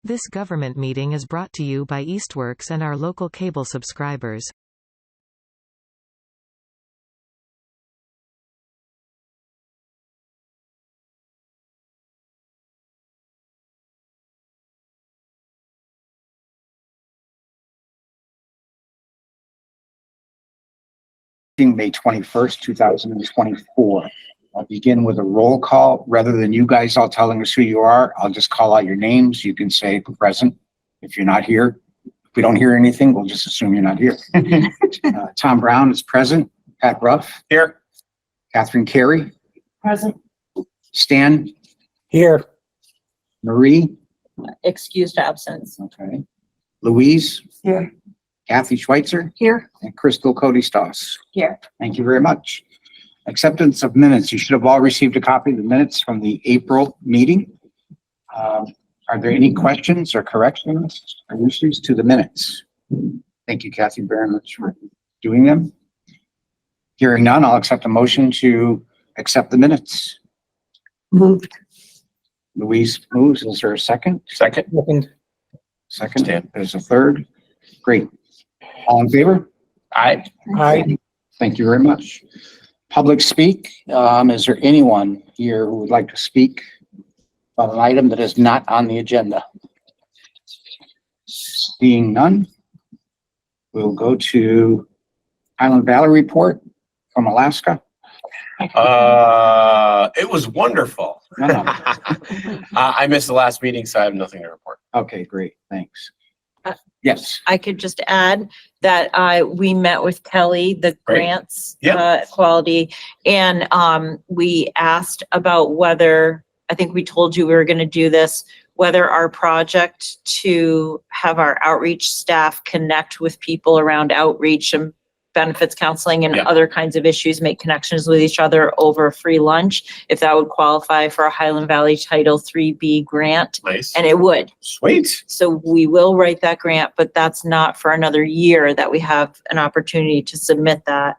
This government meeting is brought to you by Eastworks and our local cable subscribers. May 21st, 2024. I'll begin with a roll call. Rather than you guys all telling us who you are, I'll just call out your names. You can say present if you're not here. If we don't hear anything, we'll just assume you're not here. Tom Brown is present. Pat Ruff. Here. Catherine Carey. Present. Stan. Here. Marie. Excused absence. Okay. Louise. Here. Kathy Schweitzer. Here. And Crystal Cody Stoss. Here. Thank you very much. Acceptance of minutes. You should have all received a copy of the minutes from the April meeting. Are there any questions or corrections or issues to the minutes? Thank you, Kathy, very much for doing them. Hearing none, I'll accept a motion to accept the minutes. Moved. Louise moves. Is there a second? Second. Second. There's a third. Great. All in favor? Aye. Thank you very much. Public speak. Is there anyone here who would like to speak about an item that is not on the agenda? Seeing none, we'll go to Highland Valley report from Alaska. It was wonderful. No. I missed the last meeting, so I have nothing to report. Okay, great. Thanks. Yes. I could just add that we met with Kelly, the Great. grants Yep. quality, and we asked about whether, I think we told you we were going to do this, whether our project to have our outreach staff connect with people around outreach and benefits counseling and Yeah. other kinds of issues, make connections with each other over a free lunch, if that would qualify for a Highland Valley Title 3B grant, Nice. and it would. Sweet. So we will write that grant, but that's not for another year that we have an opportunity to submit that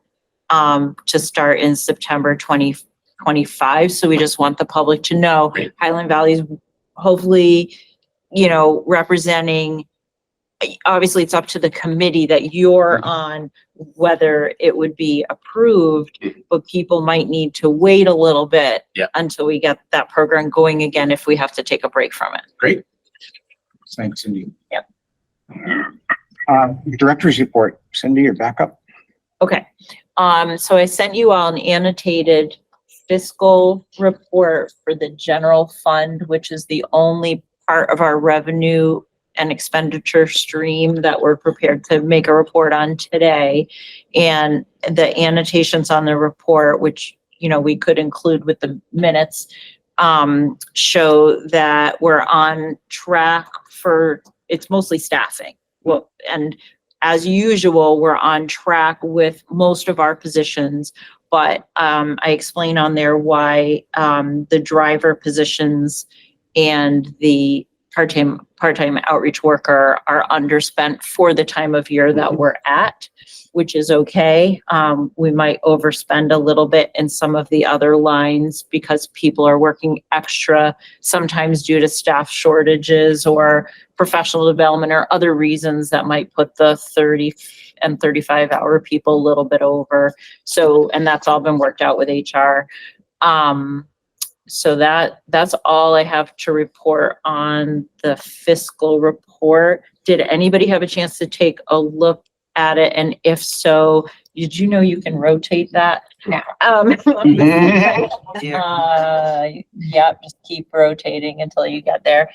to start in September 2025. So we just want the public to know Great. Highland Valley is hopefully, representing. Obviously, it's up to the committee that you're on whether it would be approved, but people might need to wait a little bit until we get that program going again if we have to take a break from it. Great. Thanks, Cindy. Yep. Director's report. Cindy, you're back up. Okay. So I sent you all an annotated fiscal report for the general fund, which is the only part of our revenue and expenditure stream that we're prepared to make a report on today. And the annotations on the report, which, we could include with the minutes, show that we're on track for, it's mostly staffing. Well, and as usual, we're on track with most of our positions, but I explain on there why the driver positions and the part-time outreach worker are underspent for the time of year that we're at, which is okay. We might overspend a little bit in some of the other lines because people are working extra, sometimes due to staff shortages or professional development or other reasons that might put the 30 and 35-hour people a little bit over. So, and that's all been worked out with HR. So that's all I have to report on the fiscal report. Did anybody have a chance to take a look at it? And if so, did you know you can rotate that? No. Yeah, just keep rotating until you get there.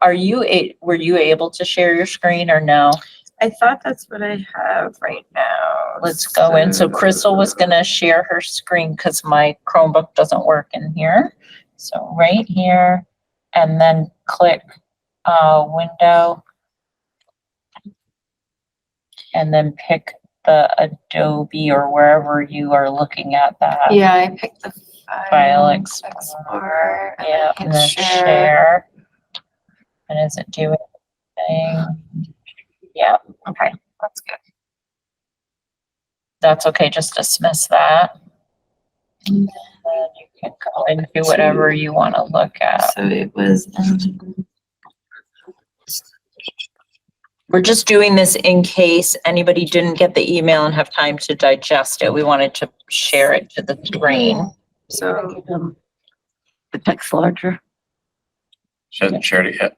Were you able to share your screen or no? I thought that's what I have right now. Let's go in. So Crystal was gonna share her screen because my Chromebook doesn't work in here. So right here, and then click window. And then pick the Adobe or wherever you are looking at that. Yeah, I picked the File Explorer. And Yeah, then and then share. And is it doing anything? Yeah, Okay, that's good. that's okay. Just dismiss that. And then you can go and do whatever you want to look at. So it was We're just doing this in case anybody didn't get the email and have time to digest it. We wanted to share it to the brain. So the text larger. She hasn't shared it yet.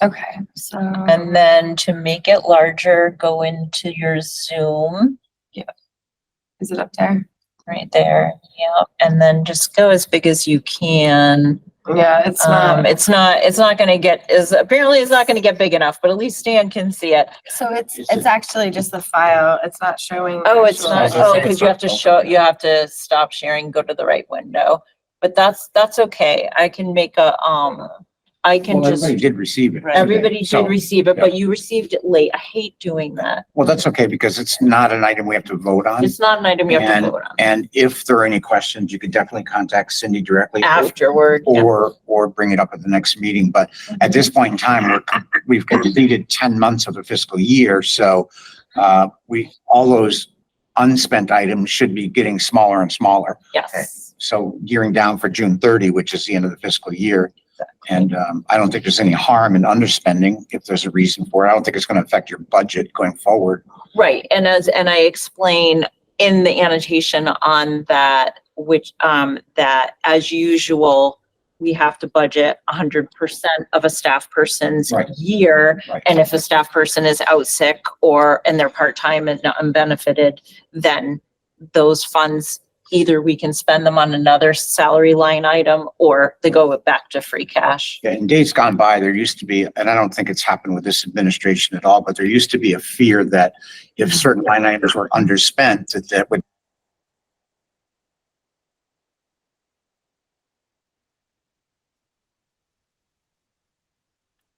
Okay, so. And then to make it larger, go into your Zoom Is it up there? right there. Yep. And then just go as big as you can. Yeah, it's not. It's not gonna get, apparently it's not gonna get big enough, but at least Stan can see it. So it's actually just the file. It's not showing. Oh, it's actual- not, I was gonna oh, say, because it's you have not to open. show, you have to stop sharing, go to the right window. But that's okay. I can make a, I can Well, just, everybody did receive it. Right. today, everybody so- did receive it, but you received it late. I hate doing that. Well, that's okay because it's not an item we have to vote on. It's not an item you have to And, vote on. and if there are any questions, you could definitely contact Cindy directly. Afterward, yeah. Or bring it up at the next meeting. But at this point in time, we've completed 10 months of the fiscal year. So, all those unspent items should be getting smaller and smaller. Yes. So gearing down for June 30, which is the end of the fiscal year. And, I don't think there's any harm in underspending if there's a reason for it. I don't think it's going to affect your budget going forward. Right. And I explain in the annotation on that, which, that as usual, we have to budget 100% of a staff person's Right. year. Right. And if a staff person is out sick and they're part-time and not unbenefited, then those funds, either we can spend them on another salary line item or they go back to free cash. Yeah, in days gone by, there used to be, and I don't think it's happened with this administration at all, but there used to be a fear that if certain line items were underspent, that would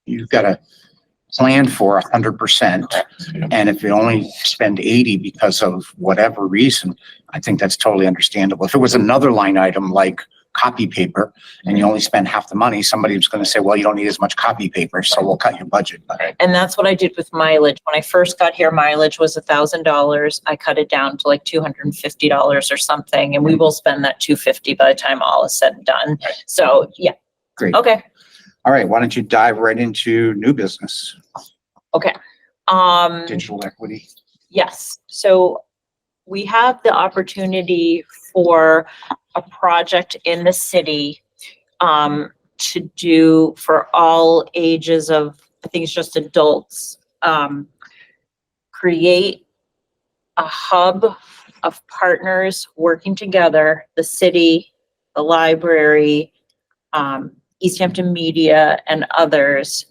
you've got to plan for 100%. And if you only spend 80 because of whatever reason, I think that's totally understandable. If it was another line item like copy paper and you only spend half the money, somebody was going to say, well, you don't need as much copy paper, so we'll cut your budget. And that's what I did with mileage. When I first got here, mileage was $1,000. I cut it down to like $250 or something, and we will spend that $250 by the time all is said and done. So, yeah. Great. Okay. All right, why don't you dive right into new business, digital equity? Yes. So we have the opportunity for a project in the city to do for all ages of, I think it's just adults, create a hub of partners working together, the city, the library, Easthampton Media, and others,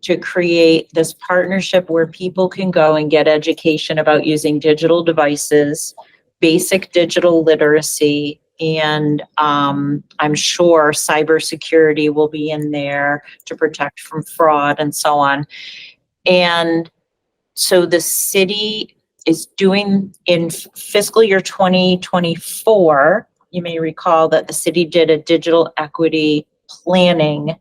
to create this partnership where people can go and get education about using digital devices, basic digital literacy, and I'm sure cybersecurity will be in there to protect from fraud and so on. And so the city is doing in fiscal year 2024, you may recall that the city did a digital equity planning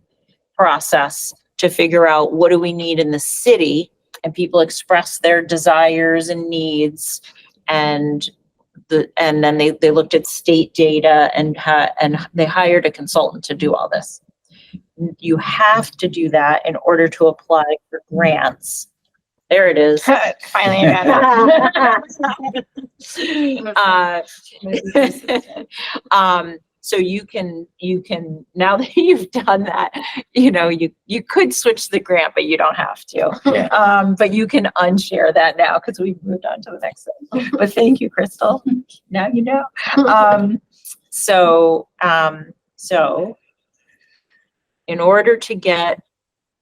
process to figure out what do we need in the city, and people express their desires and needs, and then they looked at state data and they hired a consultant to do all this. You have to do that in order to apply for grants. There it is. Finally, I got it. So you can, now that you've done that, you could switch the grant, but you don't have to. Yeah. But you can unshare that now because we've moved on to the next thing. But thank you, Crystal. Now you know. So in order to get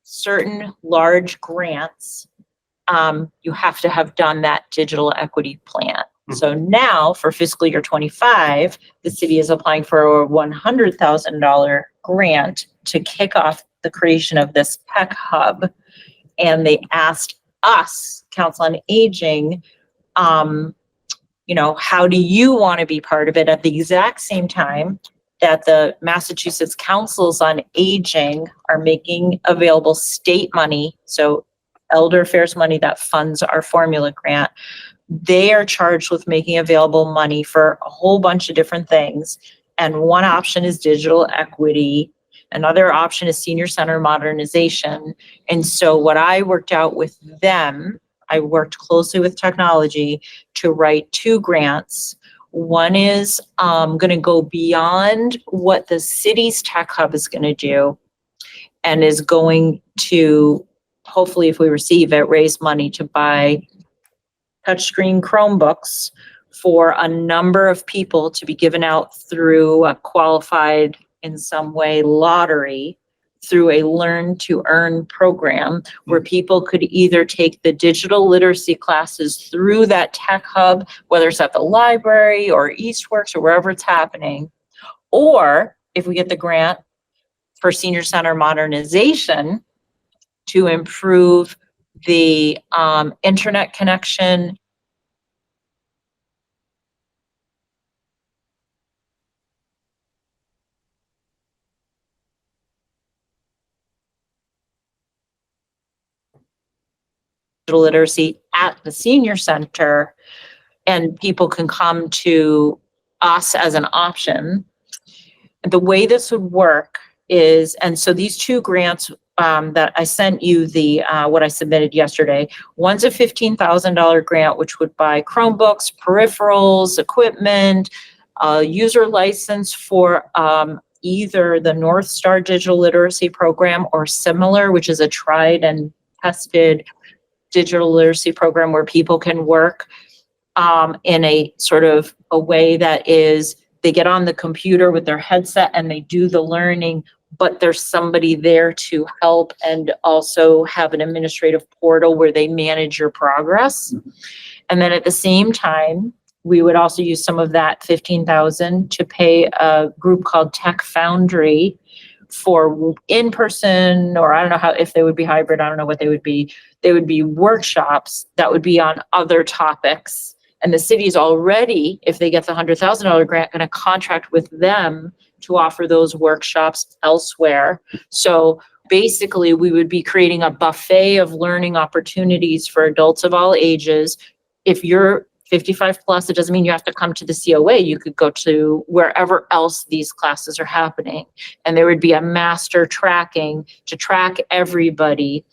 certain large grants, you have to have done that digital equity plan. So now for fiscal year 25, the city is applying for a $100,000 grant to kick off the creation of this tech hub. And they asked us, Council on Aging, how do you want to be part of it, at the exact same time that the Massachusetts Councils on Aging are making available state money, so elder affairs money that funds our formula grant. They are charged with making available money for a whole bunch of different things. And one option is digital equity. Another option is senior center modernization. And so what I worked out with them, I worked closely with technology to write 2 grants. One is going to go beyond what the city's tech hub is going to do and is going to, hopefully if we receive it, raise money to buy touchscreen Chromebooks for a number of people to be given out through a qualified in some way lottery through a learn to earn program where people could either take the digital literacy classes through that tech hub, whether it's at the library or Eastworks or wherever it's happening, or if we get the grant for senior center modernization to improve the internet connection, digital literacy at the senior center, and people can come to us as an option. The way this would work is, and so these 2 grants that I sent you what I submitted yesterday, one's a $15,000 grant, which would buy Chromebooks, peripherals, equipment, user license for either the North Star Digital Literacy Program or similar, which is a tried and tested digital literacy program where people can work in a sort of a way that is, they get on the computer with their headset and they do the learning, but there's somebody there to help and also have an administrative portal where they manage your progress. And then at the same time, we would also use some of that $15,000 to pay a group called Tech Foundry for in-person, or I don't know how, if they would be hybrid, I don't know what they would be. They would be workshops that would be on other topics. And the city is already, if they get the $100,000 grant, going to contract with them to offer those workshops elsewhere. So basically, we would be creating a buffet of learning opportunities for adults of all ages. If you're 55 plus, it doesn't mean you have to come to the COA. You could go to wherever else these classes are happening. And there would be a master tracking to track everybody.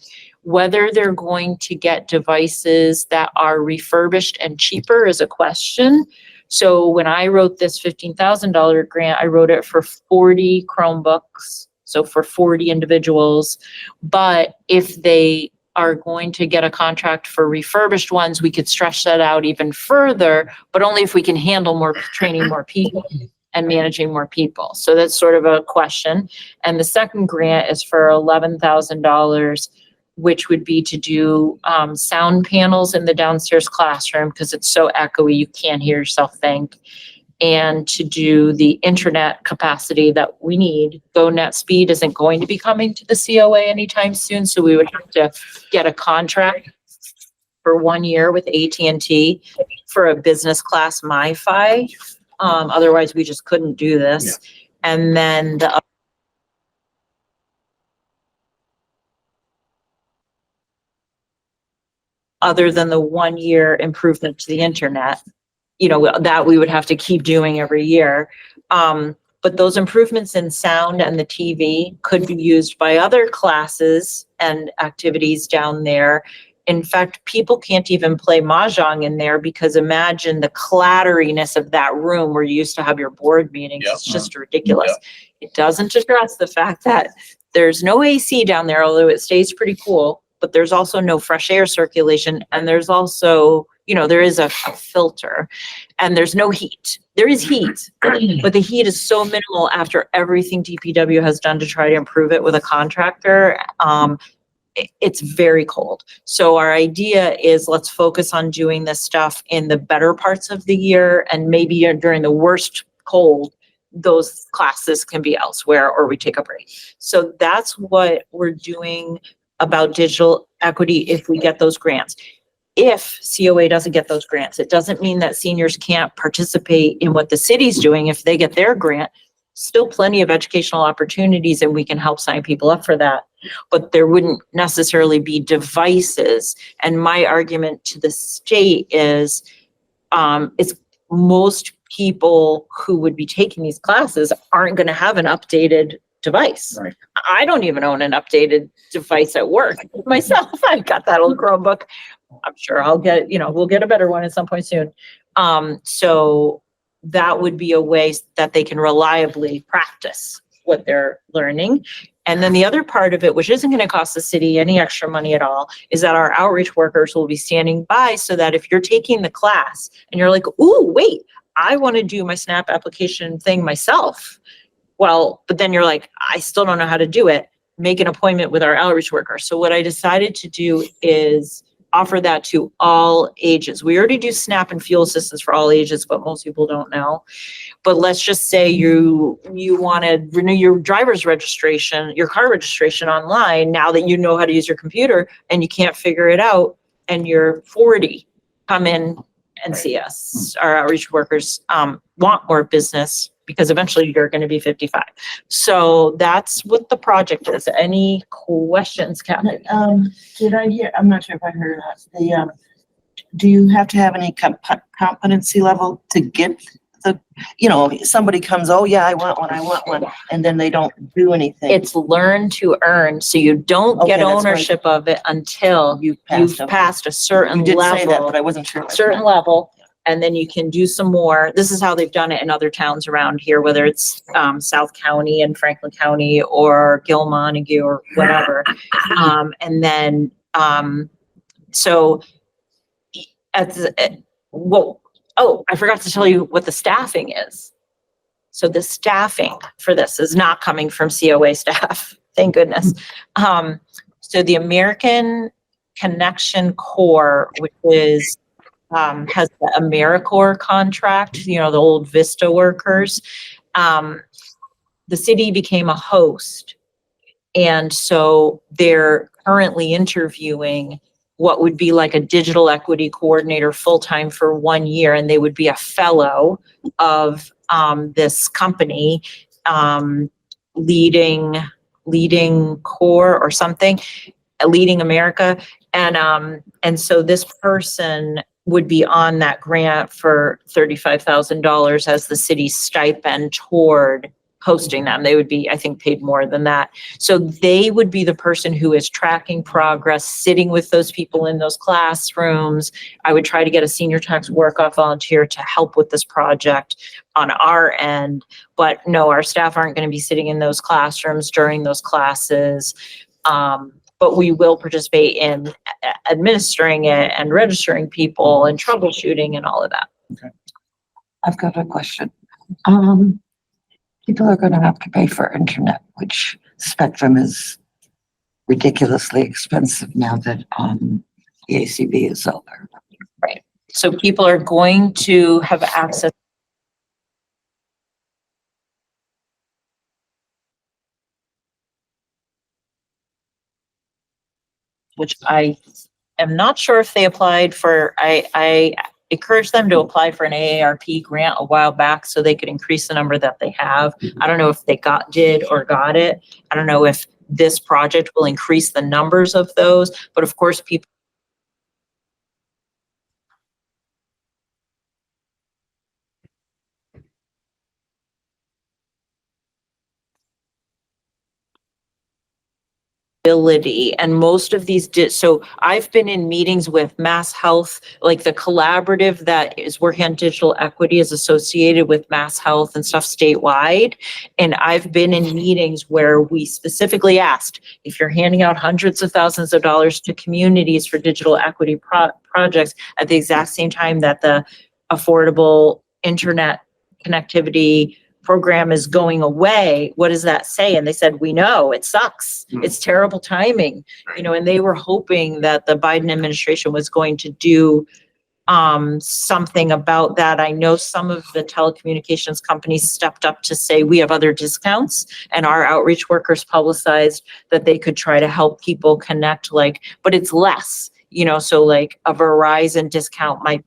Whether they're going to get devices that are refurbished and cheaper is a question. So when I wrote this $15,000 grant, I wrote it for 40 Chromebooks, so for 40 individuals. But if they are going to get a contract for refurbished ones, we could stretch that out even further, but only if we can handle more, training more people and managing more people. So that's sort of a question. And the second grant is for $11,000, which would be to do sound panels in the downstairs classroom because it's so echoey, you can't hear yourself think, and to do the internet capacity that we need. GoNet Speed isn't going to be coming to the COA anytime soon, so we would have to get a contract for 1 year with AT&T for a business class MiFi. Otherwise, we just couldn't do this. Yeah. And then the other than the 1 year improvement to the internet, you know, that we would have to keep doing every year. But those improvements in sound and the TV could be used by other classes and activities down there. In fact, people can't even play Mahjong in there because imagine the clatteriness of that room where you used to have your board meetings. Yep. It's just ridiculous. Yep. It doesn't address the fact that there's no AC down there, although it stays pretty cool, but there's also no fresh air circulation. And there's also, you know, there is a filter and there's no heat. There is heat, but the heat is so minimal after everything DPW has done to try to improve it with a contractor. It's very cold. So our idea is let's focus on doing this stuff in the better parts of the year, and maybe during the worst cold, those classes can be elsewhere or we take a break. So that's what we're doing about digital equity if we get those grants. If COA doesn't get those grants, it doesn't mean that seniors can't participate in what the city's doing if they get their grant. Still plenty of educational opportunities and we can help sign people up for that. But there wouldn't necessarily be devices. And my argument to the state is it's most people who would be taking these classes aren't going to have an updated device. Right. I don't even own an updated device at work myself. I've got that old Chromebook. I'm sure I'll get, we'll get a better one at some point soon. So that would be a way that they can reliably practice what they're learning. And then the other part of it, which isn't going to cost the city any extra money at all, is that our outreach workers will be standing by so that if you're taking the class and you're like, ooh, wait, I want to do my SNAP application thing myself. Well, but then you're like, I still don't know how to do it. Make an appointment with our outreach worker. So what I decided to do is offer that to all ages. We already do SNAP and fuel assistance for all ages, but most people don't know. But let's just say you want to renew your driver's registration, your car registration online now that you know how to use your computer and you can't figure it out and you're 40, come in and see us. Our outreach workers want more business because eventually you're going to be 55. So that's what the project is. Any questions, Kathy? Did I hear, I'm not sure if I heard that, do you have to have any competency level to get somebody comes, oh yeah, I want one, and then they don't do anything? It's learn to earn. So you don't Okay, get that's right. ownership of it until You've you've passed, okay. passed a certain You did say that, level, but I wasn't sure. certain level. And then you can do some more. This is how they've done it in other towns around here, whether it's South County and Franklin County or Gil Montague or whatever. And then, so I forgot to tell you what the staffing is. So the staffing for this is not coming from COA staff, thank goodness. So the American Connection Corps, which is has the AmeriCorps contract, the old Vista workers. The city became a host. And so they're currently interviewing what would be like a digital equity coordinator full-time for 1 year. And they would be a fellow of this company, leading Corps or something, Leading America. And so this person would be on that grant for $35,000 as the city's stipend toward hosting them. They would be, I think, paid more than that. So they would be the person who is tracking progress, sitting with those people in those classrooms. I would try to get a senior tax work-off volunteer to help with this project on our end. But no, our staff aren't going to be sitting in those classrooms during those classes. But we will participate in administering it and registering people and troubleshooting and all of that. I've got a question. People are going to have to pay for internet, which Spectrum is ridiculously expensive now that the ACB is over. Right. So people are going to have access. Which I am not sure if they applied for. I encouraged them to apply for an AARP grant a while back so they could increase the number that they have. I don't know if they did or got it. I don't know if this project will increase the numbers of those, but of course people ability, and most of these so I've been in meetings with Mass Health, like the collaborative that is working on digital equity is associated with Mass Health and stuff statewide. And I've been in meetings where we specifically asked, if you're handing out hundreds of thousands of dollars to communities for digital equity projects at the exact same time that the affordable internet connectivity program is going away, what does that say? And they said, we know it sucks. It's terrible timing, and they were hoping that the Biden administration was going to do something about that. I know some of the telecommunications companies stepped up to say we have other discounts, and our outreach workers publicized that they could try to help people connect, but it's less, so like a Verizon discount might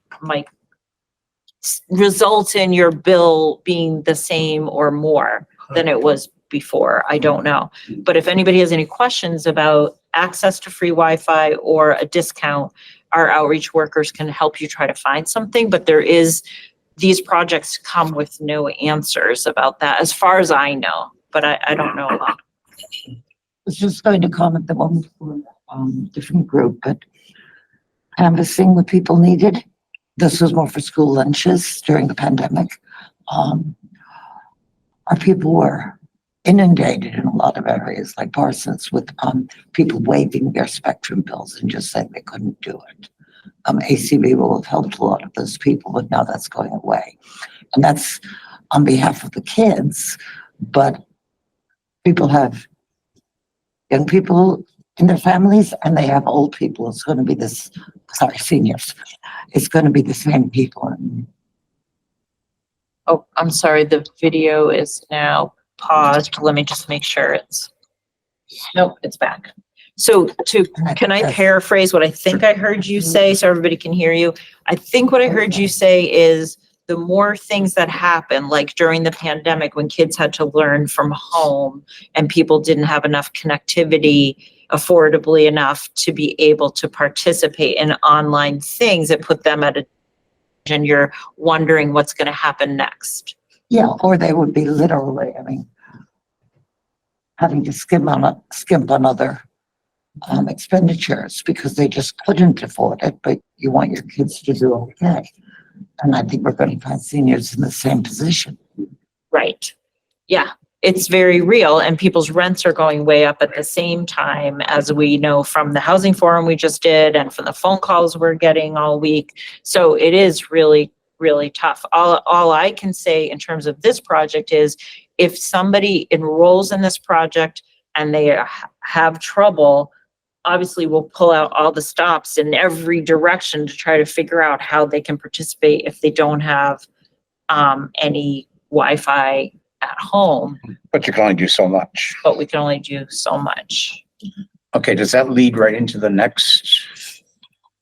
result in your bill being the same or more than it was before. I don't know. But if anybody has any questions about access to free Wi-Fi or a discount, our outreach workers can help you try to find something. But these projects come with no answers about that, as far as I know. but I don't know a lot. I was just going to comment the one for, different group, but canvassing what people needed. This was more for school lunches during the pandemic. Our people were inundated in a lot of areas like Parsons with, people waiving their Spectrum bills and just saying they couldn't do it. ACB will have helped a lot of those people, but now that's going away. And that's on behalf of the kids, but people have young people in their families and they have old people. It's going to be this, sorry, seniors. It's going to be the same people. And Oh, I'm sorry, the video is now paused. Let me just make sure nope, it's back. So can I paraphrase what I think I heard you say so everybody can hear you? I think what I heard you say is the more things that happen, like during the pandemic when kids had to learn from home and people didn't have enough connectivity affordably enough to be able to participate in online things, it put them at a, and you're wondering what's going to happen next. yeah, or they would be literally, I mean, having to skimp on other expenditures because they just couldn't afford it, but you want your kids to do okay. And I think we're going to find seniors in the same position. Right. Yeah, it's very real, and people's rents are going way up at the same time, as we know from the housing forum we just did and from the phone calls we're getting all week. So it is really, really tough. All I can say in terms of this project is if somebody enrolls in this project and they have trouble, obviously we'll pull out all the stops in every direction to try to figure out how they can participate if they don't have any Wi-Fi at home, But you can only do so much. but we can only do so much. Okay, does that lead right into the next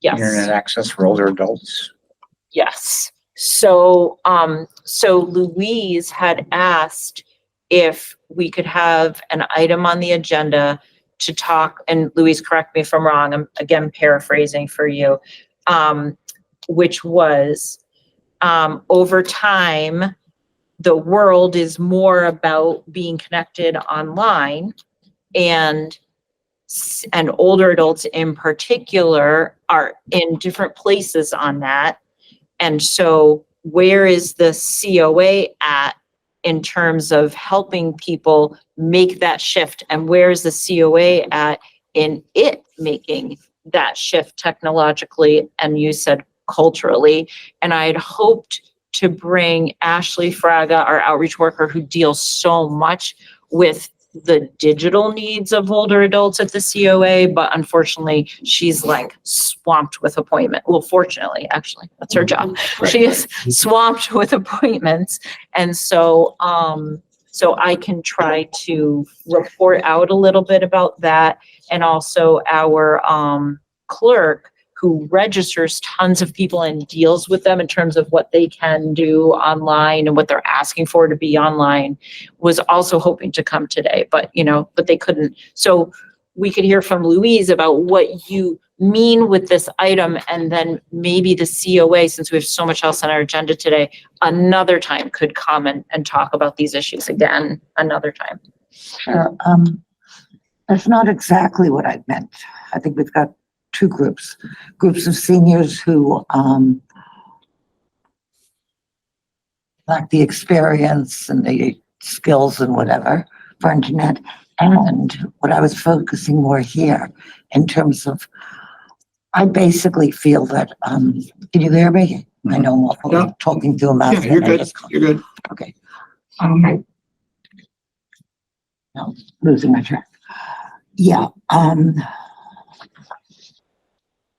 internet Yes, access for older adults? yes. So, so Louise had asked if we could have an item on the agenda to talk, and Louise, correct me if I'm wrong, I'm again paraphrasing for you, which was, over time, the world is more about being connected online, and older adults in particular are in different places on that. And so where is the COA at in terms of helping people make that shift? And where is the COA at in it making that shift technologically? And you said culturally. And I had hoped to bring Ashley Fraga, our outreach worker who deals so much with the digital needs of older adults at the COA, but unfortunately she's like swamped with appointment. Well, fortunately, actually, that's her job. She is swamped with appointments. And so, so I can try to report out a little bit about that. And also our clerk who registers tons of people and deals with them in terms of what they can do online and what they're asking for to be online, was also hoping to come today, but they couldn't. So we could hear from Louise about what you mean with this item, and then maybe the COA, since we have so much else on our agenda today, another time could come and talk about these issues again another time. Sure. That's not exactly what I meant. I think we've got two groups of seniors who lack the experience and the skills and whatever for internet. And what I was focusing more here in terms of, I basically feel that, can you hear me? I know I'm talking to a mouth. Yeah, you're good. You're good. Okay. No, losing my track. Yeah.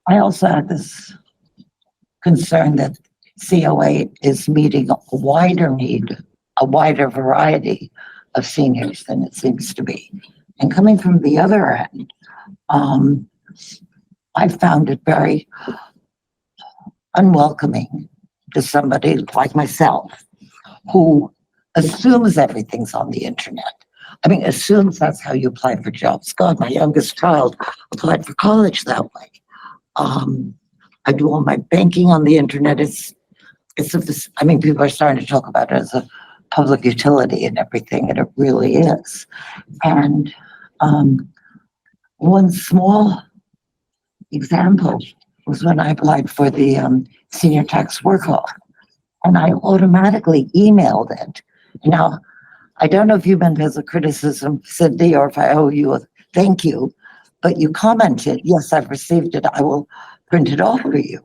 I also had this concern that COA is meeting a wider need, a wider variety of seniors than it seems to be. And coming from the other end, I found it very unwelcoming to somebody like myself who assumes everything's on the internet. I mean, assumes that's how you apply for jobs. God, my youngest child applied for college that way. I do all my banking on the internet. I mean, people are starting to talk about it as a public utility and everything, and it really is. And one small example was when I applied for the senior tax work-off, and I automatically emailed it. Now, I don't know if you meant as a criticism, Cindy, or if I owe you a thank you, but you commented, yes, I've received it. I will print it off for you.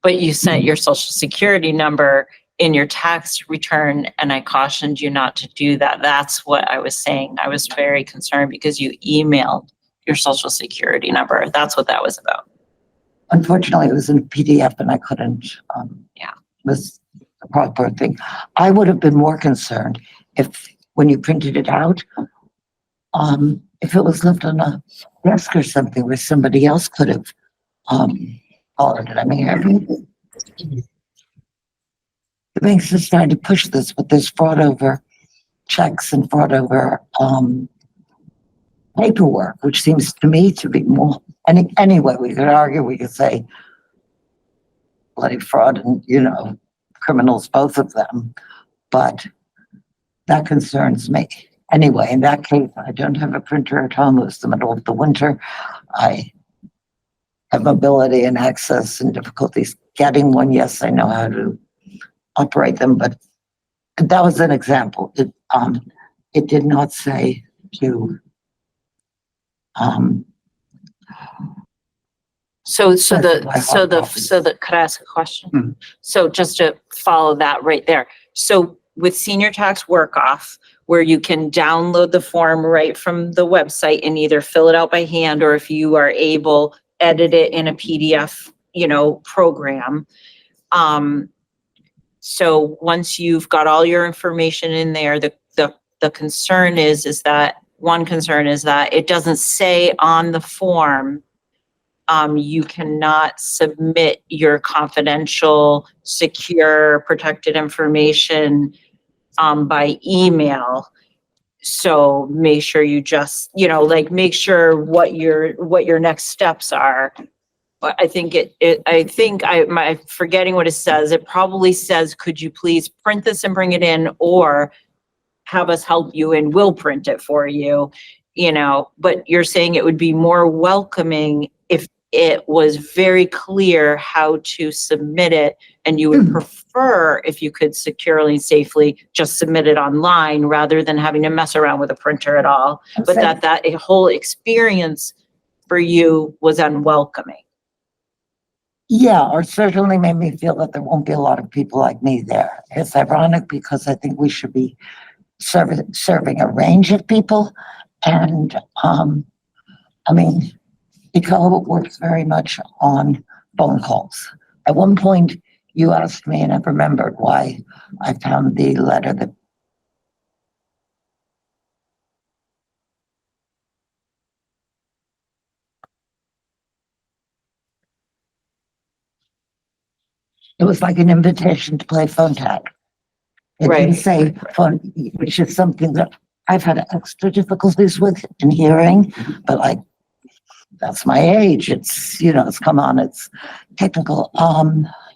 But you sent your social security number in your tax return, and I cautioned you not to do that. That's what I was saying. I was very concerned because you emailed your social security number. That's what that was about. Unfortunately, it was in PDF and I couldn't, Yeah. was the proper thing. I would have been more concerned if, when you printed it out, if it was left on a desk or something where somebody else could have, followed it. I mean, the banks are starting to push this, but there's fraud over checks and fraud over, paperwork, which seems to me to be more, anyway, we could argue, we could say bloody fraud and, criminals, both of them, but that concerns me. Anyway, in that case, I don't have a printer at home. It was the middle of the winter. I have mobility and access and difficulties getting one. Yes, I know how to operate them, but that was an example. It did not say to, So could I ask a question? Mhm. So just to follow that right there. So with senior tax work off, where you can download the form right from the website and either fill it out by hand, or if you are able, edit it in a PDF, program. So once you've got all your information in there, the concern is that one concern is that it doesn't say on the form, you cannot submit your confidential, secure, protected information by email. So make sure you just, make sure what your next steps are. But I think I'm forgetting what it says. It probably says, could you please print this and bring it in, or have us help you and we'll print it for you, but you're saying it would be more welcoming if it was very clear how to submit it, and you would prefer if you could securely and safely just submit it online rather than having to mess around with a printer at all. But that a whole experience for you was unwelcoming. yeah, or certainly made me feel that there won't be a lot of people like me there. It's ironic because I think we should be serving a range of people. And, I mean, ECO works very much on phone calls. At one point, you asked me, and I remembered why I found the letter that it was like an invitation to play phone tag. It didn't Right. say phone, which is something that I've had extra difficulties with in hearing, but like, that's my age. It's, it's come on, it's technical.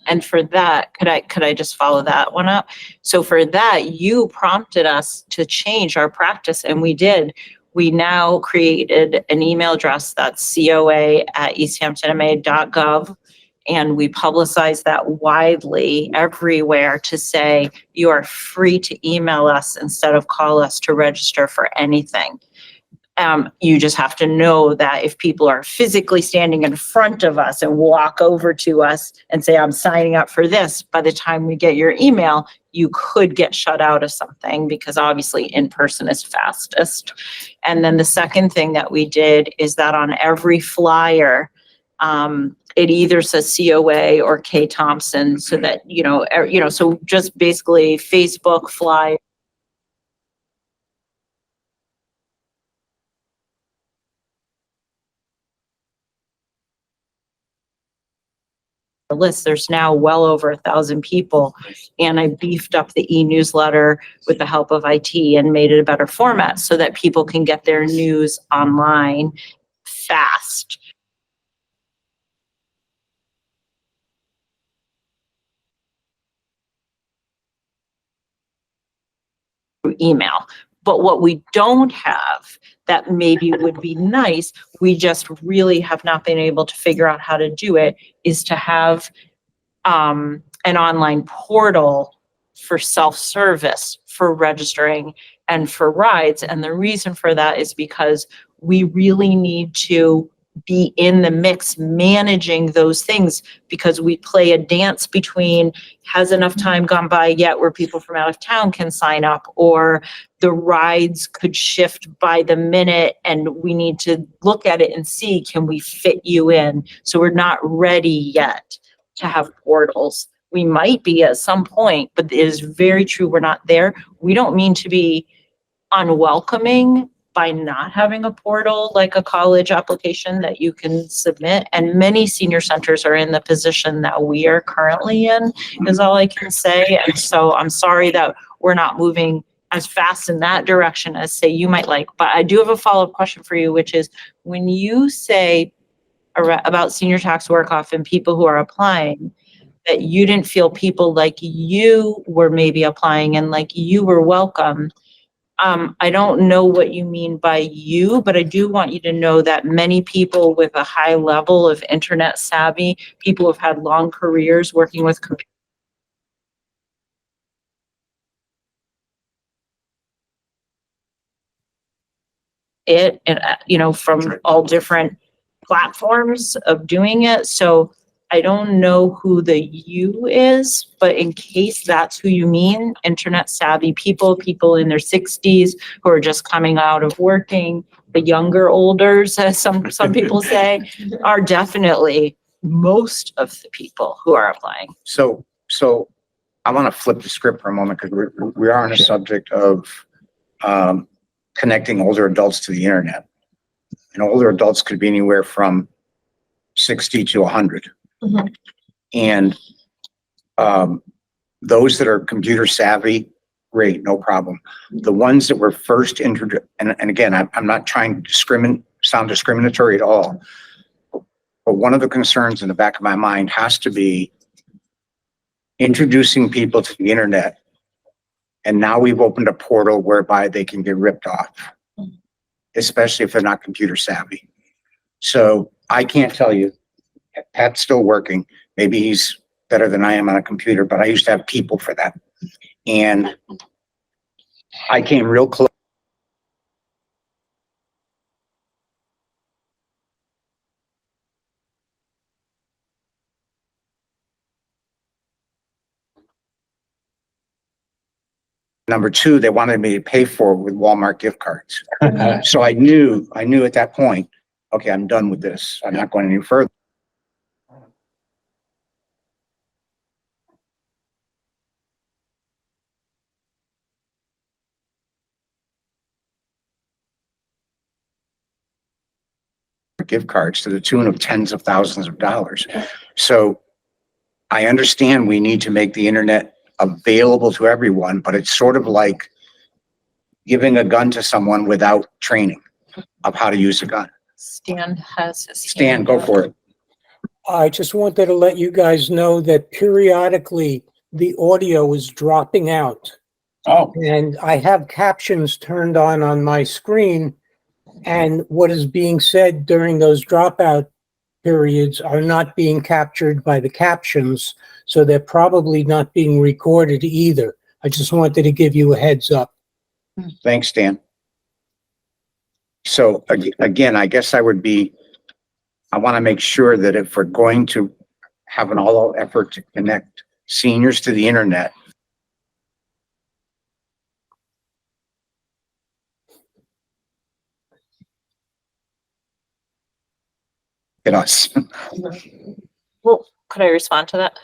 And for that, could I just follow that one up? So for that, you prompted us to change our practice, and we did. We now created an email address that's coa@easthamptonma.gov, and we publicize that widely everywhere to say you are free to email us instead of call us to register for anything. You just have to know that if people are physically standing in front of us and walk over to us and say, I'm signing up for this, by the time we get your email, you could get shut out of something, because obviously in person is fastest. And then the second thing that we did is that on every flyer, it either says COA or K Thompson, so that, so just basically Facebook flyer, list. There's now well over 1,000 people, and I beefed up the e-newsletter with the help of IT and made it a better format so that people can get their news online fast. through email. But what we don't have that maybe would be nice, we just really have not been able to figure out how to do it, is to have an online portal for self-service for registering and for rides. And the reason for that is because we really need to be in the mix managing those things, because we play a dance between, has enough time gone by yet where people from out of town can sign up, or the rides could shift by the minute and we need to look at it and see, can we fit you in? So we're not ready yet to have portals. We might be at some point, but it is very true, we're not there. We don't mean to be unwelcoming by not having a portal like a college application that you can submit. And many senior centers are in the position that we are currently in, is all I can say. And so I'm sorry that we're not moving as fast in that direction as, say, you might like. But I do have a follow-up question for you, which is, when you say about senior tax work-off and people who are applying, that you didn't feel people like you were maybe applying and like you were welcome. I don't know what you mean by you, but I do want you to know that many people with a high level of internet savvy, people who've had long careers working with computers, from all different platforms of doing it. So I don't know who the you is, but in case that's who you mean, internet savvy people in their 60s who are just coming out of working, the younger olders, as some people say, are definitely most of the people who are applying. So I want to flip the script for a moment, because we are on a subject of connecting older adults to the internet. And older adults could be anywhere from 60 to 100. Mm-hmm. And those that are computer savvy, great, no problem. The ones that were first introduced, and again, I'm not trying to sound discriminatory at all, but one of the concerns in the back of my mind has to be introducing people to the internet. And now we've opened a portal whereby they can get ripped off, especially if they're not computer savvy. So I can't tell you, Pat's still working. Maybe he's better than I am on a computer, but I used to have people for that. And I came real close. Number two, they wanted me to pay for it with Walmart gift cards. So I knew at that point, okay, I'm done with this. I'm not going any further. Gift cards to the tune of tens of thousands of dollars. So I understand we need to make the internet available to everyone, but it's sort of like giving a gun to someone without training of how to use a gun. Stan has his Stan, hand go up. for it. I just wanted to let you guys know that periodically the audio is dropping out. Oh, And I have captions turned on my screen, and what is being said during those dropout periods are not being captured by the captions, so they're probably not being recorded either. I just wanted to give you a heads up. thanks, Stan. So again, I guess I want to make sure that if we're going to have an all-out effort to connect seniors to the internet, get us. Well, could I respond to that?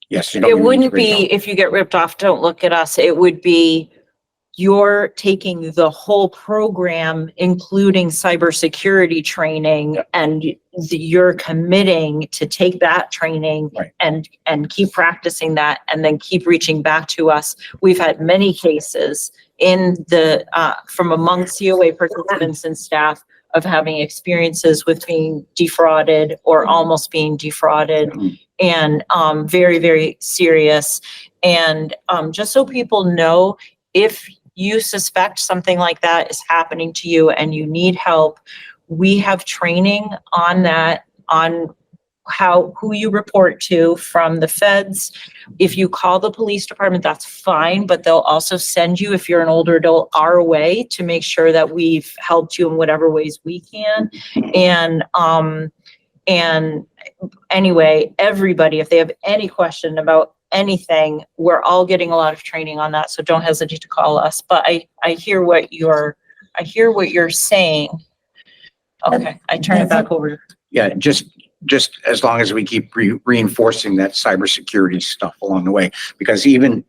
Yes, you don't. It wouldn't be, if you get ripped off, don't look at us. It would be, you're taking the whole program, including cybersecurity training, and you're committing to take that training Right. and keep practicing that, and then keep reaching back to us. We've had many cases in the, from among COA participants and staff, of having experiences with being defrauded or almost being defrauded, and very, very serious. And just so people know, if you suspect something like that is happening to you and you need help, we have training on that, on who you report to from the feds. If you call the police department, that's fine, but they'll also send you, if you're an older adult, our way to make sure that we've helped you in whatever ways we can. And anyway, everybody, if they have any question about anything, we're all getting a lot of training on that, so don't hesitate to call us. But I hear what you're saying. Okay, I turn it back over. Yeah, just as long as we keep reinforcing that cybersecurity stuff along the way, because even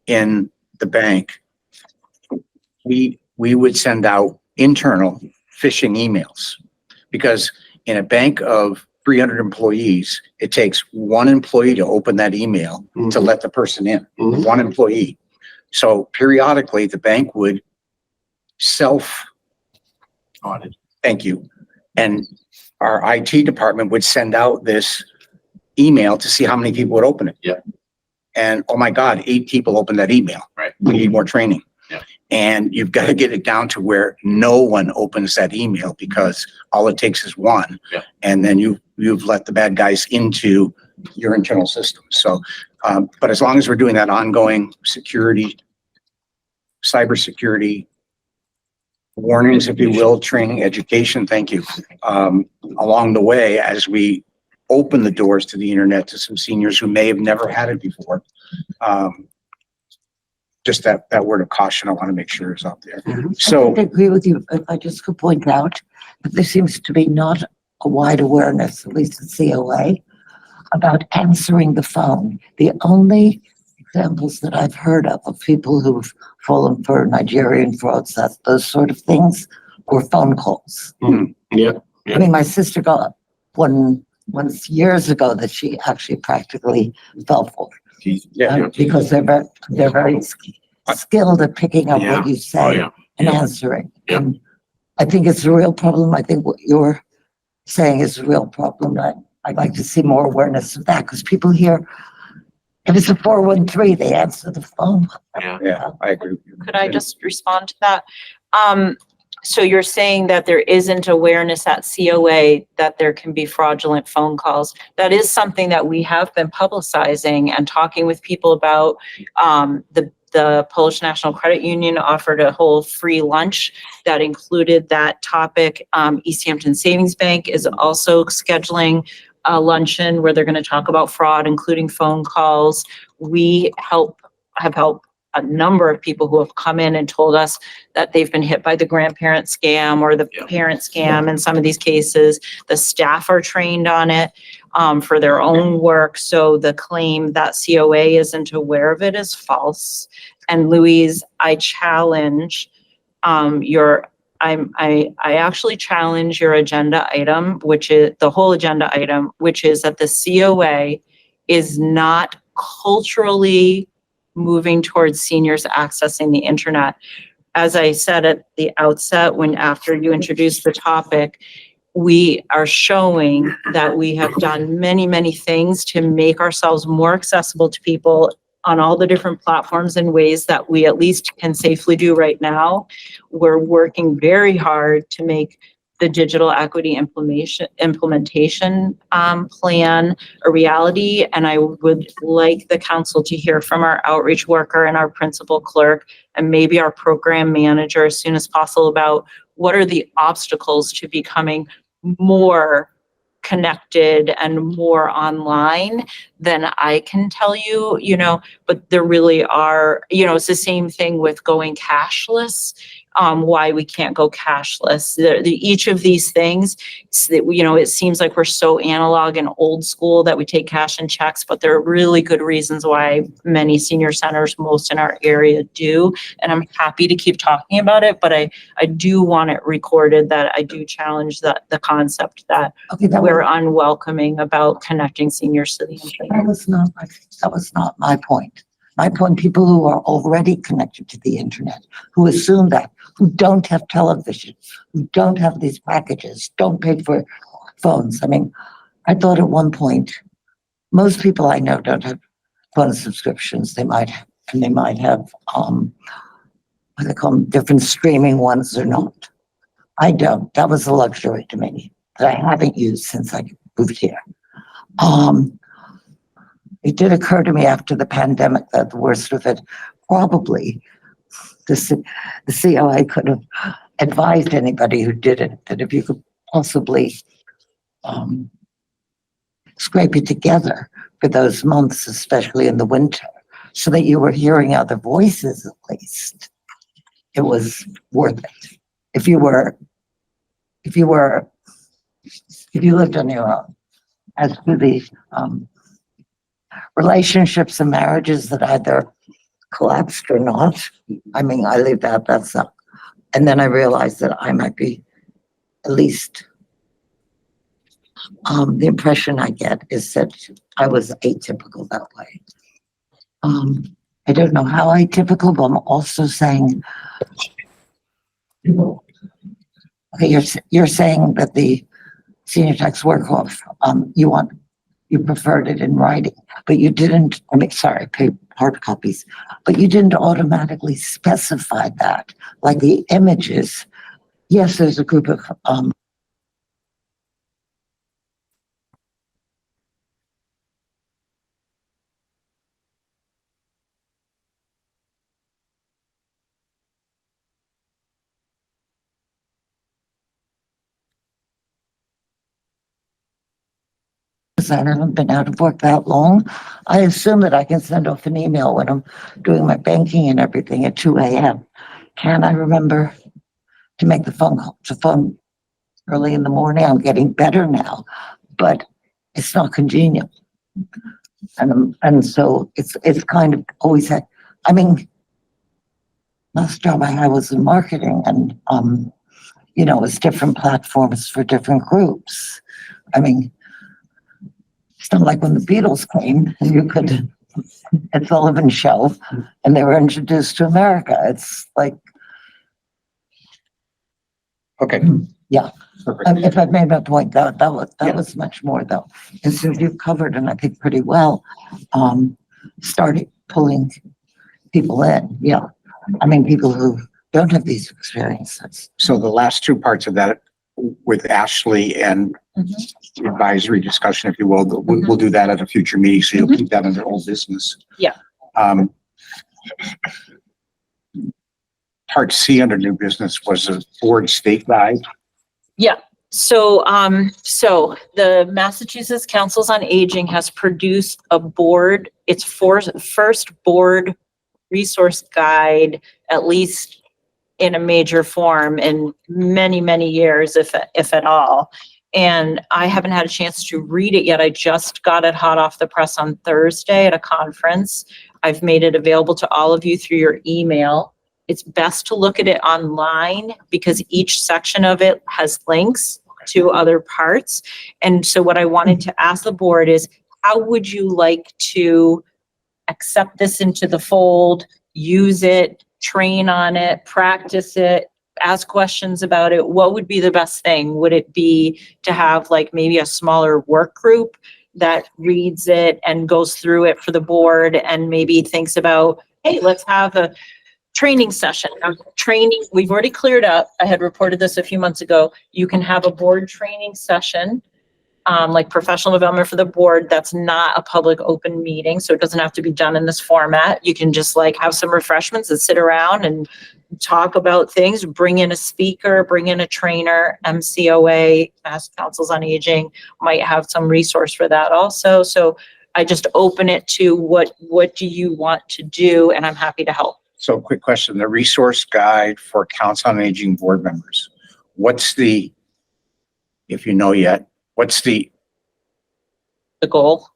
in the bank, we would send out internal phishing emails, because in a bank of 300 employees, it takes one employee to open that email to let the person in. One employee. So periodically, the bank would self audit. Thank you. And our IT department would send out this email to see how many people would open it. Yeah. And oh my God, 8 people opened that email. Right. We need more training. Yeah. And you've got to get it down to where no one opens that email, because all it takes is one. Yeah. And then you've let the bad guys into your internal system. So, but as long as we're doing that ongoing security, cybersecurity warnings, if you will, training, education, thank you, along the way, as we open the doors to the internet to some seniors who may have never had it before. Just that word of caution I want to make sure is out there. So I agree with you. If I just could point out that there seems to be not a wide awareness, at least at COA, about answering the phone. The only examples that I've heard of people who've fallen for Nigerian frauds, those sort of things, were phone calls. Yeah. I mean, my sister got one once years ago that she actually practically fell for. yeah, Because they're very skilled at picking up Yeah. what you say yeah. and Yeah. answering. Yeah. And I think it's a real problem. I think what you're saying is a real problem. I'd like to see more awareness of that, because people hear, if it's a 413, they answer the phone. yeah, I agree. Could I just respond to that? So you're saying that there isn't awareness at COA that there can be fraudulent phone calls. That is something that we have been publicizing and talking with people about. The Polish National Credit Union offered a whole free lunch that included that topic. Easthampton Savings Bank is also scheduling a luncheon where they're going to talk about fraud, including phone calls. We have helped a number of people who have come in and told us that they've been hit by the grandparent scam or the parent scam in some of these cases. The staff are trained on it for their own work. So the claim that COA isn't aware of it is false. And Louise, I challenge I actually challenge your agenda item, which is the whole agenda item, which is that the COA is not culturally moving towards seniors accessing the internet. As I said at the outset, after you introduced the topic, we are showing that we have done many, many things to make ourselves more accessible to people on all the different platforms in ways that we at least can safely do right now. We're working very hard to make the digital equity implementation plan a reality. And I would like the council to hear from our outreach worker and our principal clerk and maybe our program manager as soon as possible about what are the obstacles to becoming more connected and more online than I can tell you, but there really are, it's the same thing with going cashless. Why we can't go cashless. Each of these things, it seems like we're so analog and old school that we take cash and checks, but there are really good reasons why many senior centers, most in our area, do. And I'm happy to keep talking about it, but I do want it recorded that I do challenge the concept that we're unwelcoming about connecting seniors to the internet. That was not my point. My point, people who are already connected to the internet, who assume that, who don't have television, who don't have these packages, don't pay for phones. I mean, I thought at one point, most people I know don't have phone subscriptions. They might have what do they call them, different streaming ones or not. I don't. That was a luxury to me that I haven't used since I moved here. It did occur to me after the pandemic that the worst of it, probably the COA could have advised anybody who did it that if you could possibly scrape it together for those months, especially in the winter, so that you were hearing other voices at least, it was worth it. If you lived on your own. As to the relationships and marriages that either collapsed or not, I mean, I leave that's up. And then I realized that I might be, at least the impression I get is that I was atypical that way. I don't know how atypical, but I'm also saying, okay, you're saying that the senior tax work-off, you preferred it in writing, but you didn't, I mean, sorry, pay hard copies, but you didn't automatically specify that, like the images. Yes, there's a group of, I haven't been out of work that long. I assume that I can send off an email when I'm doing my banking and everything at 2 a.m. Can I remember to make the phone call to phone early in the morning? I'm getting better now, but it's not congenial. And so it's kind of always had, I mean, last job I had was in marketing and, it's different platforms for different groups. I mean, it's not like when the Beatles came and you could, at Sullivan Show, and they were introduced to America. It's like, Okay. yeah. Perfect. If I've made my point, that was much more though. And since you've covered, and I think pretty well, started pulling people in. Yeah. I mean, people who don't have these experiences. So the last two parts of that with Ashley and the advisory discussion, if you will, we'll do that at a future meeting. So you'll keep that under old business. Yeah. Part C under new business was a board state guide. Yeah. So the Massachusetts Councils on Aging has produced its first board resource guide, at least in a major form in many, many years, if at all. And I haven't had a chance to read it yet. I just got it hot off the press on Thursday at a conference. I've made it available to all of you through your email. It's best to look at it online because each section of it has links to other parts. And so what I wanted to ask the board is, how would you like to accept this into the fold, use it, train on it, practice it, ask questions about it? What would be the best thing? Would it be to have like maybe a smaller work group that reads it and goes through it for the board and maybe thinks about, hey, let's have a training session. Training, we've already cleared up. I had reported this a few months ago. You can have a board training session, like professional development for the board. That's not a public open meeting, so it doesn't have to be done in this format. You can just like have some refreshments and sit around and talk about things, bring in a speaker, bring in a trainer. MCOA, Mass Councils on Aging, might have some resource for that also. So I just open it to what do you want to do, and I'm happy to help. So quick question, the resource guide for Council on Aging board members. What's the, if you know yet, what's the Goal?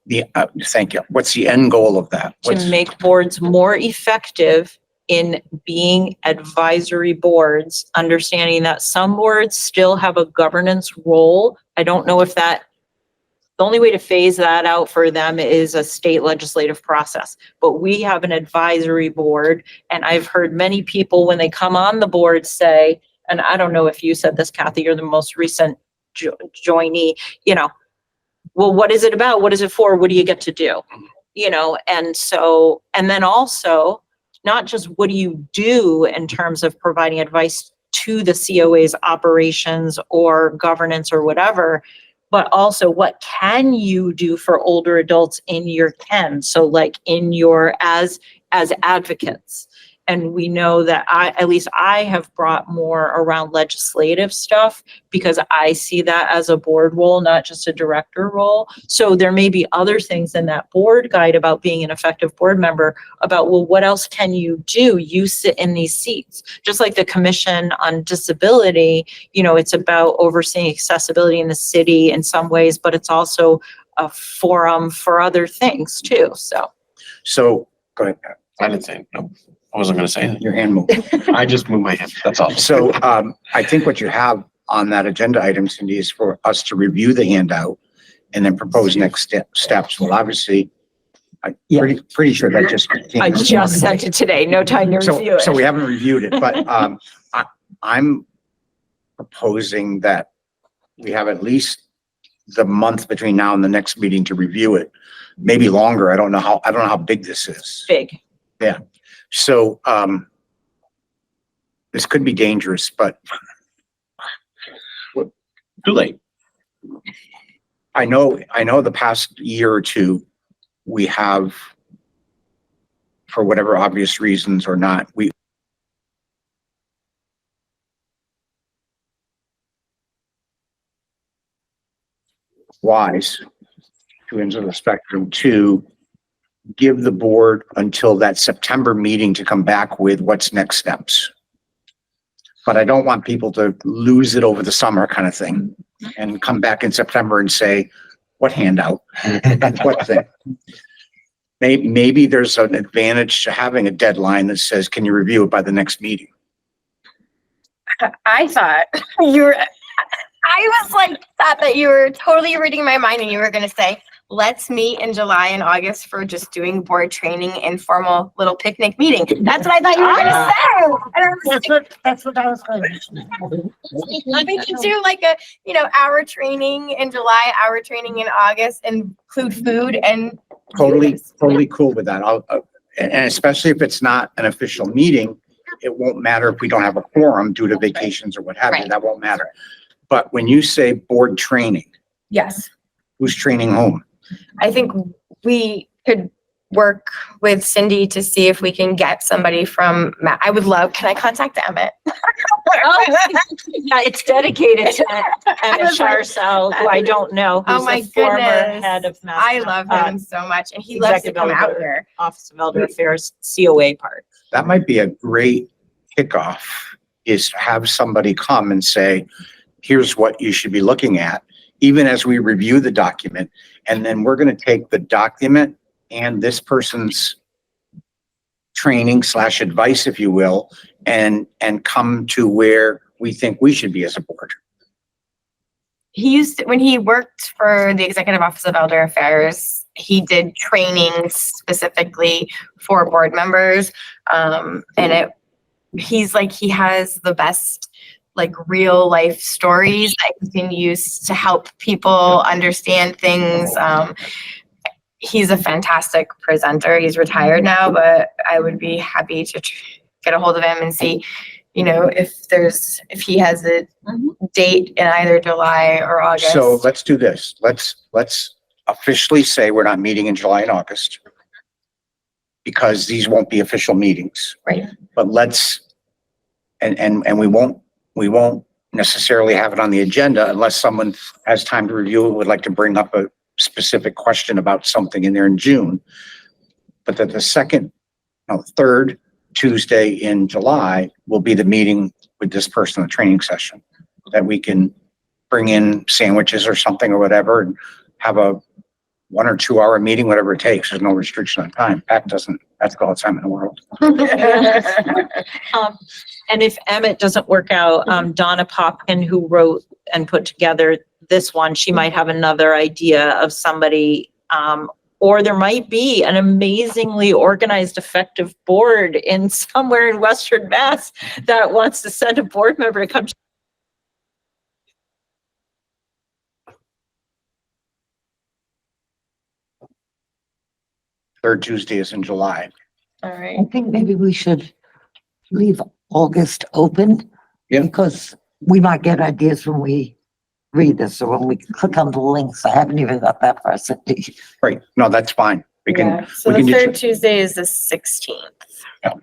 Thank you. What's the end goal of that? To make boards more effective in being advisory boards, understanding that some boards still have a governance role. I don't know if the only way to phase that out for them is a state legislative process, but we have an advisory board. And I've heard many people when they come on the board say, and I don't know if you said this, Kathy, you're the most recent joinee, well, what is it about? What is it for? What do you get to do? And then also not just what do you do in terms of providing advice to the COA's operations or governance or whatever, but also what can you do for older adults in your ken? So like in your, as advocates. And we know that at least I have brought more around legislative stuff because I see that as a board role, not just a director role. So there may be other things in that board guide about being an effective board member about, well, what else can you do? You sit in these seats, just like the Commission on Disability, you know, it's about overseeing accessibility in the city in some ways, but it's also a forum for other things too. So, go ahead, Pat. I didn't say, no, I wasn't gonna say anything. Your hand moved. I just moved my hand, that's all. So, I think what you have on that agenda item, Cindy, is for us to review the handout and then propose next steps. Well, obviously, I'm pretty sure that just. I just sent it today, no time to review So it. we haven't reviewed it, but, I'm proposing that we have at least the month between now and the next meeting to review it, maybe longer. I don't know how big this is. Big. So, this could be dangerous, but Too late. I know the past year or two, we have, for whatever obvious reasons or not, we wise, two ends of the spectrum, to give the board until that September meeting to come back with what's next steps. But I don't want people to lose it over the summer kind of thing and come back in September and say, what handout? What thing? Maybe there's an advantage to having a deadline that says, can you review it by the next meeting? I thought you were, I was like, thought that you were totally reading my mind and you were gonna say, let's meet in July and August for just doing board training, informal little picnic meeting. That's what I thought you were gonna say. And I was like, That's what I was going to. we could do like a, hour training in July, hour training in August, and include food and. Totally cool with that. And especially if it's not an official meeting, it won't matter if we don't have a quorum due to vacations or what have you. Right. That won't matter. But when you say board training, Yes. who's training whom? I think we could work with Cindy to see if we can get somebody from, I would love, can I contact Emmett? Yeah, it's dedicated to Emmett Charcel, who I don't know, Oh who's my the former goodness. head of Mass. I love him so much and he loves to Executive come out Elder. here. Office of Elder Affairs, COA part. That might be a great kickoff, is to have somebody come and say, here's what you should be looking at, even as we review the document. And then we're going to take the document and this person's training / advice, if you will, and come to where we think we should be as a board. He used to, when he worked for the Executive Office of Elder Affairs, he did training specifically for board members. And he's like, he has the best like real life stories that he can use to help people understand things. He's a fantastic presenter. He's retired now, but I would be happy to get a hold of him and see, if he has a date in either July or August. So let's do this. Let's officially say we're not meeting in July and August, because these won't be official meetings. Right. But and we won't necessarily have it on the agenda unless someone has time to review it, would like to bring up a specific question about something in there in June. But that the third Tuesday in July will be the meeting with this person, the training session, that we can bring in sandwiches or something or whatever and have a 1 or 2 hour meeting, whatever it takes. There's no restriction on time. Pat doesn't, that's all the time in the world. And if Emmett doesn't work out, Donna Popkin, who wrote and put together this one, she might have another idea of somebody, or there might be an amazingly organized, effective board in somewhere in Western Mass that wants to send a board member to come. Third Tuesday is in July. All right. I think maybe we should leave August open. Yeah. Because we might get ideas when we read this or when we click on the links. I haven't even got that far. Right, no, that's fine. We can, Yeah, so we the can do third Tuesday is the 16th.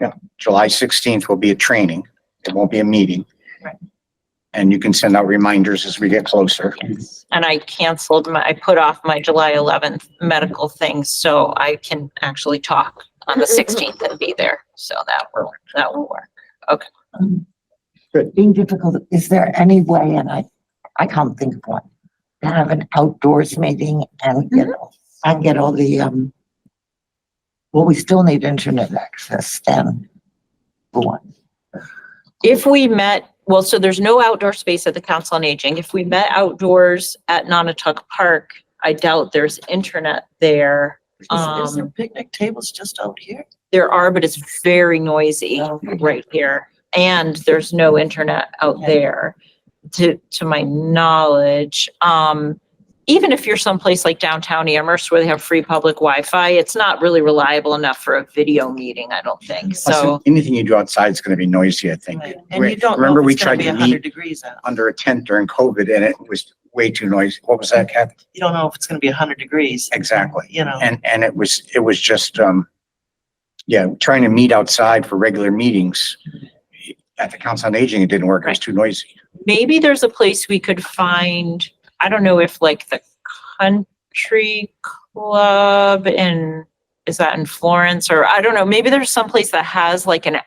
yeah. July 16th will be a training. It won't be a meeting. Right. And you can send out reminders as we get closer. And I I put off my July 11th medical thing, so I can actually talk on the 16th and be there. So that will work. Being difficult, is there any way, and I can't think of one, to have an outdoors meeting and get all the, well, we still need internet access then. For one. If we met, well, so there's no outdoor space at the Council on Aging. If we met outdoors at Nonotuck Park, I doubt there's internet there. Is there picnic tables just out here? There are, but it's very noisy right here. And there's no internet out there to my knowledge. Even if you're someplace like downtown Amherst where they have free public Wi-Fi, it's not really reliable enough for a video meeting, I don't think. So Anything you do outside is going to be noisy, I think. Right. And you don't know Remember, if we it's gonna tried be to 100 meet degrees out. under a tent during COVID and it was way too noisy. What was that, Kathy? You don't know if it's gonna be 100 degrees. Exactly. You know. And it was just, trying to meet outside for regular meetings at the Council on Aging, it didn't work. It was too noisy. maybe there's a place we could find, I don't know if like the country club is that in Florence, or I don't know, maybe there's some place that has like an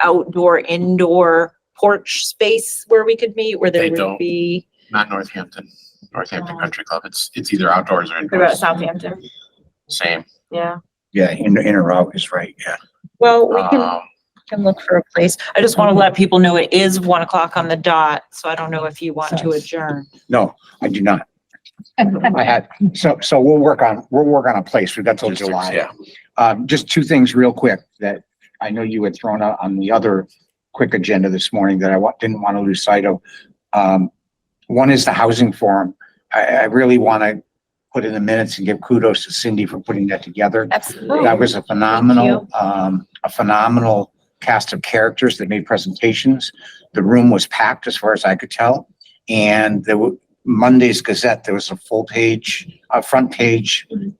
indoor porch space where we could meet, where there They would don't. be. Not Northampton Country Club. It's either outdoors or What about indoors. Southampton? Same. Yeah, Yeah, Route is right, yeah. well, we Um, can look for a place. I just want to let people know it is 1 o'clock on the dot, so I don't know if you want to adjourn. No, I do not. So we'll work on a place. We've got till districts, July. Yeah. Just two things real quick that I know you had thrown out on the other quick agenda this morning that I didn't want to lose sight of. One is the housing forum. I really want to put in the minutes and give kudos to Cindy for putting that together. Absolutely. That was a phenomenal cast of characters that made presentations. The room was packed as far as I could tell. And Monday's Gazette, there was a front page,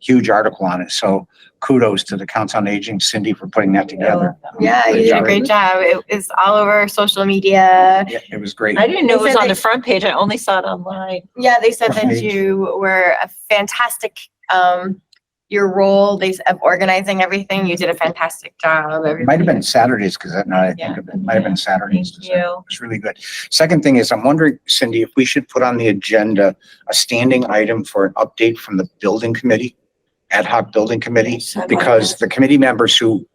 huge article on it. So kudos to the Council on Aging, Cindy, for putting that together. Yeah, you did a great job. It was all over social media. Yeah, it was great. I didn't know it was They said on the they- front page. I only saw it online. Yeah, they said that Right. you were a fantastic, your role of organizing everything. You did a fantastic job. It might have been Saturday's Gazette, now I think of it. Might have been Saturday's Thank Gazette. It you. was really good. Second thing is, I'm wondering, Cindy, if we should put on the agenda a standing item for an update from the building committee, ad hoc building committee, because the committee members who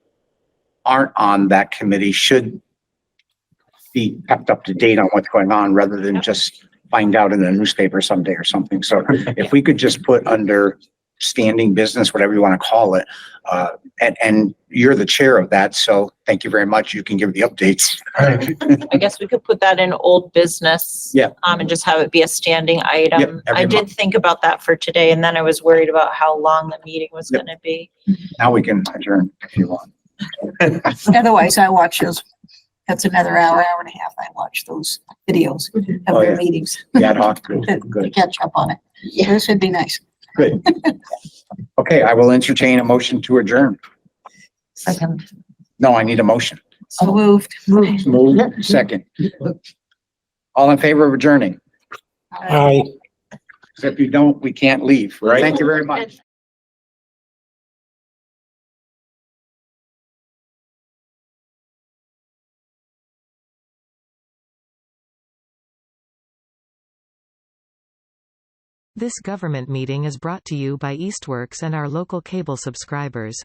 aren't on that committee should be kept up to date on what's going on rather than just find out in the newspaper someday or something. So if we could just put under standing business, whatever you want to call it, and you're the chair of that, so thank you very much. You can give the updates. I guess we could put that in old business. Yeah. And just have it be a standing item. Yep, every I did month. think about that for today, and then I was worried about how long the meeting was Yep. gonna be. Now we can adjourn if you want. Otherwise, I watch those. That's another hour and a half. I watch those videos Oh, of yeah. their meetings The ad hoc, to good, to good, catch up on it. Yeah, this would be nice. good. Okay, I will entertain a motion to adjourn. Second. No, I need a motion. So moved. Move, second. All in favor of adjourning? Aye. If you don't, we can't leave. Right. Thank you very much. This government meeting is brought to you by Eastworks and our local cable subscribers.